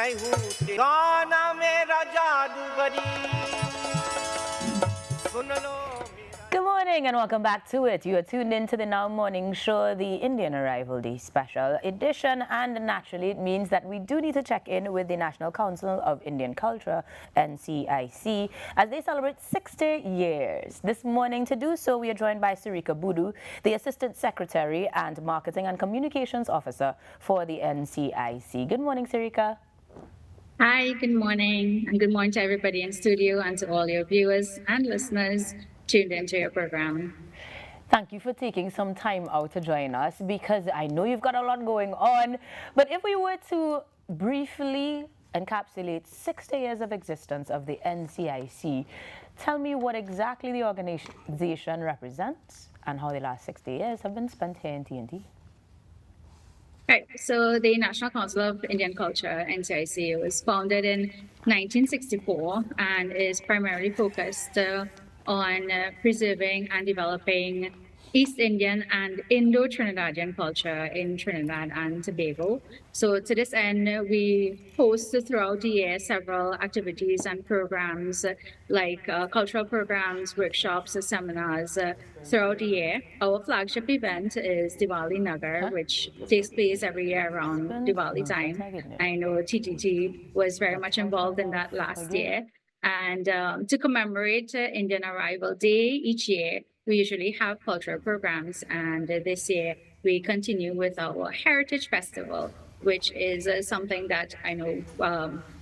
मैं हूँ गाना मेरा जादूगरी सुन लो Good morning and welcome back to it. You are tuned in to the Now Morning Show, the Indian Arrival Day special edition, and naturally it means that we do need to check in with the National Council of Indian Culture, NCIC, as they celebrate 60 years. This morning to do so, we are joined by Sarika Boodoo, the Assistant Secretary and Marketing and Communications Officer for the NCIC. Good morning, Sarika. Hi, good morning, and good morning to everybody in studio and to all your viewers and listeners tuned into your program. Thank you for taking some time out to join us, because I know you've got a lot going on. But if we were to briefly encapsulate 60 years of existence of the NCIC, tell me what exactly the organization represents and how the last 60 years have been spent here in TNT. Right, so the National Council of Indian Culture, NCIC, was founded in 1964 and is primarily focused on preserving and developing East Indian and Indo-Trinidadian culture in Trinidad and Tobago. So to this end, we host throughout the year several activities and programs like cultural programs, workshops, seminars throughout the year. Our flagship event is Divali Nagar, which takes place every year around Diwali time. I know TTT was very much involved in that last year. And to commemorate Indian Arrival Day each year, we usually have cultural programs. And this year, we continue with our Heritage Festival, which is something that I know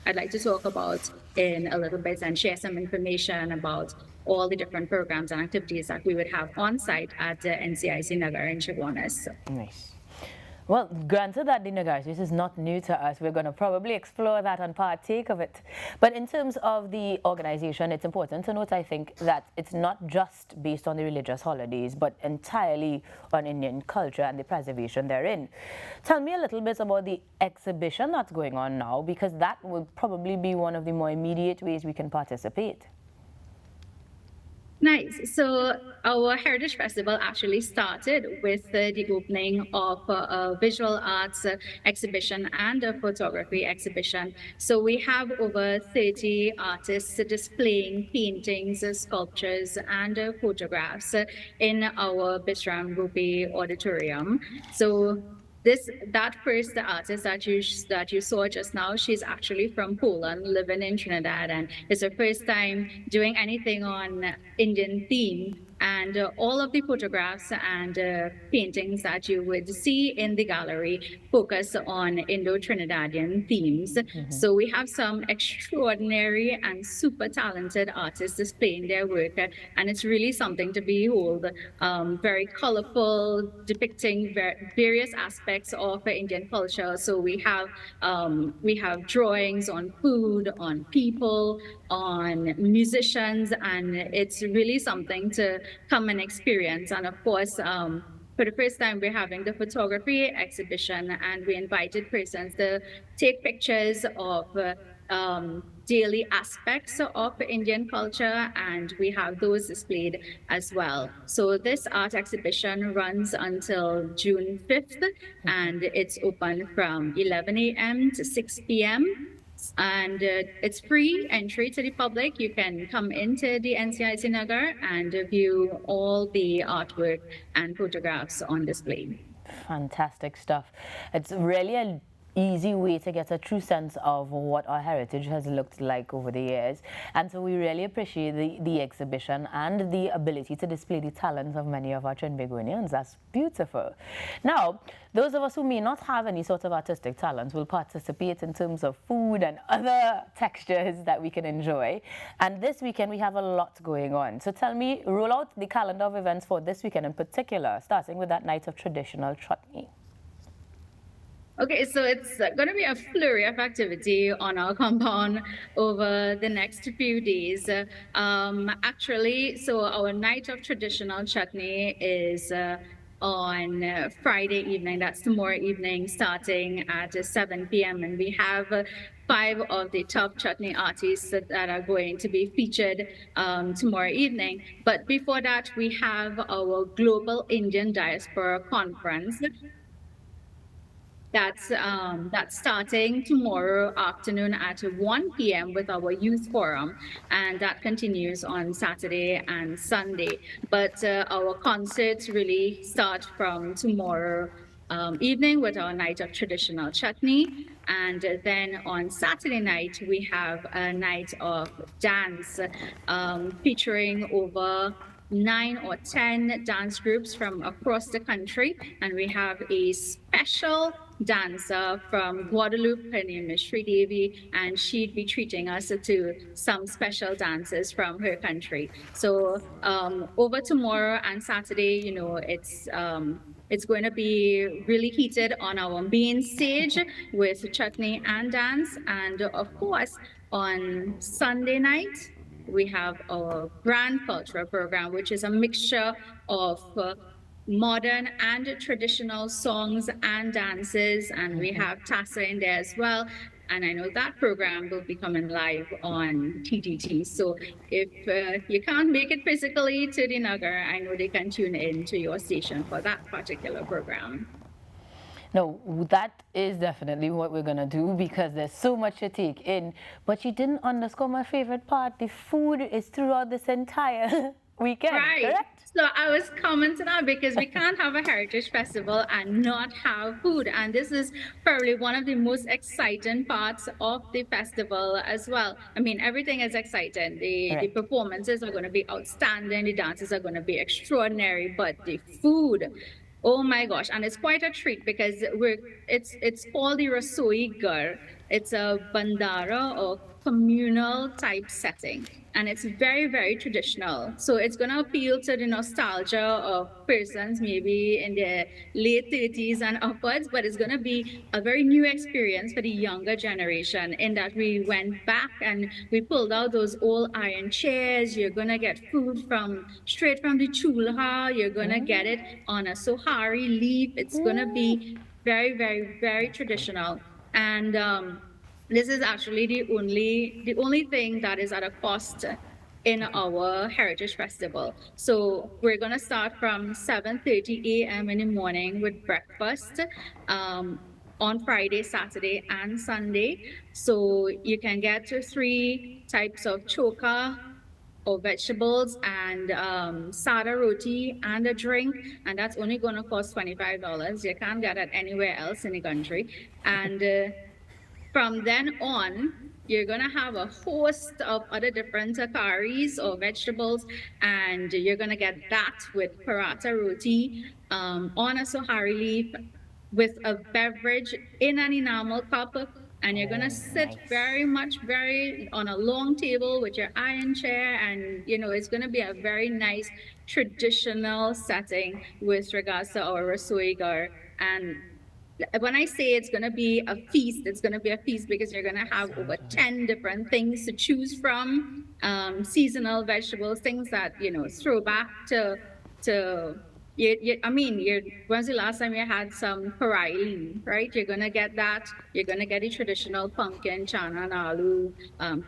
I'd like to talk about in a little bit and share some information about all the different programs and activities that we would have on site at NCIC Nagar in Chaguanas. Nice. Well, granted that the Nagaris is not new to us, we're going to probably explore that and partake of it. But in terms of the organization, it's important to note, I think, that it's not just based on the religious holidays, but entirely on Indian culture and the preservation therein. Tell me a little bit about the exhibition that's going on now, because that will probably be one of the more immediate ways we can participate. Nice. So our Heritage Festival actually started with the opening of a visual arts exhibition and a photography exhibition. So we have over 30 artists displaying paintings, sculptures, and photographs in our Bisram Rupi Auditorium. So that first artist that you saw just now, she's actually from Poland, living in Trinidad, and it's her first time doing anything on Indian theme. And all of the photographs and paintings that you would see in the gallery focus on Indo-Trinidadian themes. So we have some extraordinary and super talented artists displaying their work, and it's really something to behold. Very colorful, depicting various aspects of Indian culture. So we have drawings on food, on people, on musicians, and it's really something to come and experience. And of course, for the first time, we're having the photography exhibition, and we invited persons to take pictures of daily aspects of Indian culture, and we have those displayed as well. So this art exhibition runs until June 5th, and it's open from 11 a.m. to 6 p.m. And it's free entry to the public. You can come into the NCIC Nagar and view all the artwork and photographs on display. Fantastic stuff. It's really an easy way to get a true sense of what our heritage has looked like over the years. And so we really appreciate the exhibition and the ability to display the talents of many of our Trinbagonians. That's beautiful. Now, those of us who may not have any sort of artistic talent will participate in terms of food and other textures that we can enjoy. And this weekend we have a lot going on. So tell me, roll out the calendar of events for this weekend in particular, starting with that night of traditional chutney. Okay, so it's going to be a flurry of activity on our compound over the next few days. Actually, so our night of traditional chutney is on Friday evening. That's tomorrow evening, starting at 7 p.m. And we have 5 of the top chutney artists that are going to be featured tomorrow evening. But before that, we have our Global Indian Diaspora Conference. that's starting tomorrow afternoon at 1 p.m. with our youth forum, and that continues on Saturday and Sunday. But our concerts really start from tomorrow evening with our night of traditional chutney. And then on Saturday night, we have a night of dance featuring over 9 or 10 dance groups from across the country. And we have a special dancer from Guadeloupe. Her name is Sri Devi, and she'd be treating us to some special dances from her country. So over tomorrow and Saturday, it's going to be really heated on our main stage with chutney and dance. And of course, on Sunday night, we have our grand cultural program, which is a mixture of modern and traditional songs and dances. And we have Tassa in there as well. And I know that program will be coming live on TTT. So if you can't make it physically to the Nagar, I know they can tune in to your station for that particular program. No, that is definitely what we're going to do because there's so much to take in. But you didn't underscore my favorite part. The food is throughout this entire weekend, correct? So I was commenting on because we can't have a heritage festival and not have food. And this is probably one of the most exciting parts of the festival as well. I mean, everything is exciting. The performances are going to be outstanding. The dances are going to be extraordinary. But the food, oh my gosh. And it's quite a treat because it's called the Rasoi Ghar. It's a bandara or communal type setting. And it's very, very traditional. So it's going to appeal to the nostalgia of persons maybe in their late 30s and upwards, but it's going to be a very new experience for the younger generation in that we went back and we pulled out those old iron chairs. You're going to get food straight from the chulha. You're going to get it on a sohari leaf. It's going to be very, very, very traditional. And this is actually the only thing that is at a cost in our Heritage Festival. So we're gonna start from 7:30 a.m. in the morning with breakfast on Friday, Saturday, and Sunday. So you can get to 3 types of choka or vegetables and sada roti and a drink, and that's only gonna cost $25. You can't get it anywhere else in the country. And from then on, you're going to have a host of other different curries or vegetables, and you're going to get that with paratha roti on a sohari leaf with a beverage in an enamel cup. And you're going to sit very on a long table with your iron chair. And, it's going to be a very nice traditional setting with regards to our Rasoi Ghar. And when I say it's going to be a feast, it's going to be a feast because you're going to have over 10 different things to choose from, seasonal vegetables, things that, throw back to when's the last time you had some paraili, right? You're going to get that. You're going to get the traditional pumpkin, chana and aloo,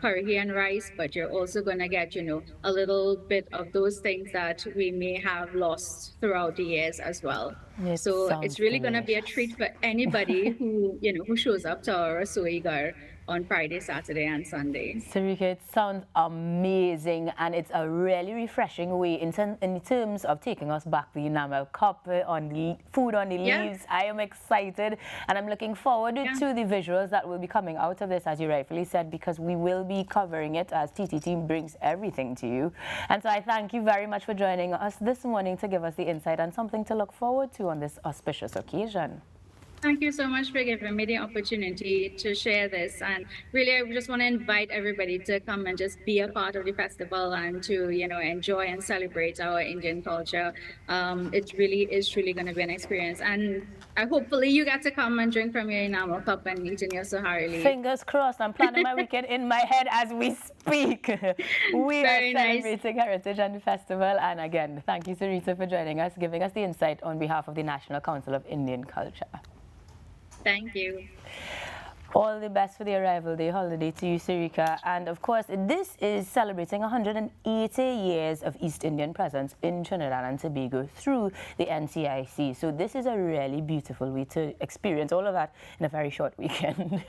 curry and rice, but you're also going to get, a little bit of those things that we may have lost throughout the years as well. So it's really going to be a treat for anybody who shows up to our Rasoi Ghar on Friday, Saturday, and Sunday. Sarika, it sounds amazing, and it's a really refreshing way in terms of taking us back the enamel cup on the food on the leaves. I am excited, and I'm looking forward to the visuals that will be coming out of this, as you rightfully said, because we will be covering it as TTT brings everything to you. And so I thank you very much for joining us this morning to give us the insight and something to look forward to on this auspicious occasion. Thank you so much for giving me the opportunity to share this. And really, I just want to invite everybody to come and just be a part of the festival and to, enjoy and celebrate our Indian culture. It really is truly going to be an experience. And hopefully you get to come and drink from your enamel cup and eat in your sohari leaf. Fingers crossed. I'm planning my weekend in my head as we speak. We are celebrating Heritage and the festival. And again, thank you, Sarita, for joining us, giving us the insight on behalf of the National Council of Indian Culture. Thank you. All the best for the arrival day holiday to you, Sarika. And of course, this is celebrating 180 years of East Indian presence in Trinidad and Tobago through the NCIC. So this is a really beautiful way to experience all of that in a very short weekend.